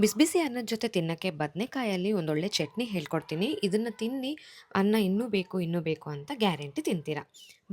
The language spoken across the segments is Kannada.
ಬಿಸಿ ಬಿಸಿ ಅನ್ನದ ಜೊತೆ ತಿನ್ನಕ್ಕೆ ಬದನೆಕಾಯಲ್ಲಿ ಒಂದೊಳ್ಳೆ ಚಟ್ನಿ ಹೇಳ್ಕೊಡ್ತೀನಿ. ಇದನ್ನ ತಿನ್ನಿ ಅನ್ನ ಇನ್ನೂ ಬೇಕು ಅಂತ ಗ್ಯಾರಂಟಿ ತಿಂತೀರಾ.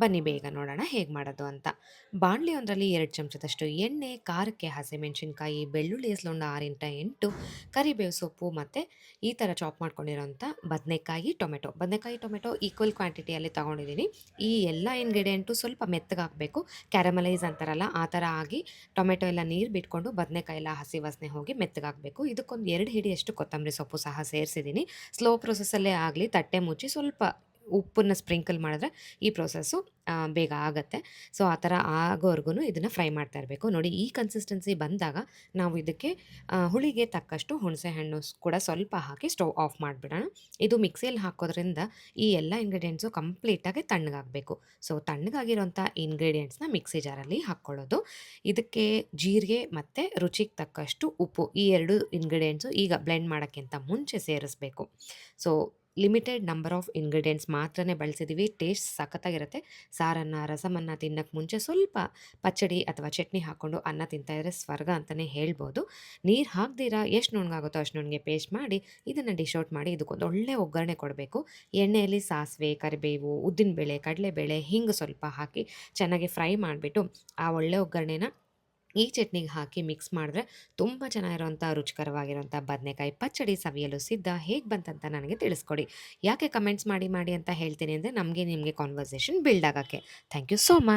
ಬನ್ನಿ ಬೇಗ ನೋಡೋಣ ಹೇಗೆ ಮಾಡೋದು ಅಂತ. ಬಾಣಲಿ ಒಂದರಲ್ಲಿ 2 ಚಮಚದಷ್ಟು ಎಣ್ಣೆ, ಖಾರಕ್ಕೆ ಹಸಿಮೆಣಸಿನಕಾಯಿ, ಬೆಳ್ಳುಳ್ಳಿ ಎಸಳೊಂದು 6 ಇಂಟ 8, ಕರಿಬೇವು ಸೊಪ್ಪು ಮತ್ತು ಈ ಥರ ಚಾಪ್ ಮಾಡ್ಕೊಂಡಿರೋಂಥ ಬದನೆಕಾಯಿ, ಟೊಮೆಟೊ. ಬದನೆಕಾಯಿ, ಟೊಮೆಟೊ ಈಕ್ವಲ್ ಕ್ವಾಂಟಿಟಿಯಲ್ಲಿ ತೊಗೊಂಡಿದ್ದೀನಿ. ಈ ಎಲ್ಲ ಇಂಗ್ರೀಡಿಯೆಂಟು ಸ್ವಲ್ಪ ಮೆತ್ತಗಾಗಬೇಕು. ಕ್ಯಾರಮಲೈಸ್ ಅಂತಾರಲ್ಲ ಆ ಥರ ಆಗಿ ಟೊಮೆಟೊ ಎಲ್ಲ ನೀರು ಬಿಟ್ಕೊಂಡು ಬದನೆಕಾಯಿ ಎಲ್ಲ ಹಸಿ ವಾಸನೆ ಹೋಗಿ ಮೆತ್ತಗಾಗಬೇಕು. ಇದಕ್ಕೊಂದು 2 ಹಿಡಿಯಷ್ಟು ಕೊತ್ತಂಬರಿ ಸೊಪ್ಪು ಸಹ ಸೇರಿಸಿದ್ದೀನಿ. ಸ್ಲೋ ಪ್ರೊಸೆಸ್ಸಲ್ಲೇ ಆಗಲಿ, ತಟ್ಟೆ ಮುಚ್ಚಿ ಸ್ವಲ್ಪ ಉಪ್ಪನ್ನ ಸ್ಪ್ರಿಂಕಲ್ ಮಾಡಿದ್ರೆ ಈ ಪ್ರೊಸೆಸ್ಸು ಬೇಗ ಆಗತ್ತೆ. ಸೊ ಆ ಥರ ಆಗೋವರ್ಗು ಇದನ್ನು ಫ್ರೈ ಮಾಡ್ತಾ ಇರಬೇಕು. ನೋಡಿ ಈ ಕನ್ಸಿಸ್ಟೆನ್ಸಿ ಬಂದಾಗ ನಾವು ಇದಕ್ಕೆ ಹುಳಿಗೆ ತಕ್ಕಷ್ಟು ಹುಣಸೆಹಣ್ಣು ಕೂಡ ಸ್ವಲ್ಪ ಹಾಕಿ ಸ್ಟವ್ ಆಫ್ ಮಾಡಿಬಿಡೋಣ. ಇದು ಮಿಕ್ಸಿಯಲ್ಲಿ ಹಾಕೋದ್ರಿಂದ ಈ ಎಲ್ಲ ಇಂಗ್ರೀಡಿಯೆಂಟ್ಸು ಕಂಪ್ಲೀಟಾಗಿ ತಣ್ಣಗಾಗಬೇಕು. So ತಣ್ಣಗಾಗಿರೋಂಥ ಇಂಗ್ರೀಡಿಯೆಂಟ್ಸ್ನ mixie ಜಾರಲ್ಲಿ ಹಾಕ್ಕೊಳ್ಳೋದು. ಇದಕ್ಕೆ ಜೀರಿಗೆ ಮತ್ತು ರುಚಿಗೆ ತಕ್ಕಷ್ಟು ಉಪ್ಪು, ಈ 2 ಇಂಗ್ರೀಡಿಯೆಂಟ್ಸು ಈಗ ಬ್ಲೆಂಡ್ ಮಾಡೋಕ್ಕಿಂತ ಮುಂಚೆ ಸೇರಿಸಬೇಕು. So limited number of ingredients ಮಾತ್ರನೇ ಬಳಸಿದ್ದೀವಿ. ಟೇಸ್ಟ್ ಸಖತ್ತಾಗಿರುತ್ತೆ. ಸಾರನ್ನ, ರಸಮನ್ನ ತಿನ್ನಕ್ಕೆ ಮುಂಚೆ ಸ್ವಲ್ಪ ಪಚ್ಚಡಿ ಅಥವಾ ಚಟ್ನಿ ಹಾಕ್ಕೊಂಡು ಅನ್ನ ತಿಂತಾಯಿದ್ರೆ ಸ್ವರ್ಗ ಅಂತಲೇ ಹೇಳ್ಬೋದು. ನೀರು ಹಾಕ್ದಿರಾ ಎಷ್ಟು ನುಣ್ಣಗಾಗುತ್ತೋ ಅಷ್ಟು ನುಣ್ಣಗೆ ಪೇಸ್ಟ್ ಮಾಡಿ ಇದನ್ನು ಡಿಶ್ ಔಟ್ ಮಾಡಿ ಇದಕ್ಕೊಂದು ಒಳ್ಳೆ ಒಗ್ಗರಣೆ ಕೊಡಬೇಕು. ಎಣ್ಣೆಯಲ್ಲಿ ಸಾಸಿವೆ, ಕರಿಬೇವು, ಉದ್ದಿನಬೇಳೆ, ಕಡಲೆಬೇಳೆ, ಹಿಂಗು ಸ್ವಲ್ಪ ಹಾಕಿ ಚೆನ್ನಾಗಿ ಫ್ರೈ ಮಾಡಿಬಿಟ್ಟು ಆ ಒಳ್ಳೆ ಒಗ್ಗರಣೆನ ಈ ಚಟ್ನಿಗೆ ಹಾಕಿ ಮಿಕ್ಸ್ ಮಾಡಿದ್ರೆ ತುಂಬ ಚೆನ್ನಾಗಿರೋಂಥ ರುಚಿಕರವಾಗಿರೋಂಥ ಬದನೆಕಾಯಿ ಪಚ್ಚಡಿ ಸವಿಯಲು ಸಿದ್ಧ. ಹೇಗೆ ಬಂತಂತ ನನಗೆ ತಿಳಿಸ್ಕೊಡಿ. ಯಾಕೆ ಕಮೆಂಟ್ಸ್ ಮಾಡಿ ಅಂತ ಹೇಳ್ತೀನಿ ಅಂದರೆ ನಮಗೆ ನಿಮಗೆ ಕಾನ್ವರ್ಸೇಷನ್ ಬಿಲ್ಡ್ ಆಗೋಕ್ಕೆ. Thank you so much.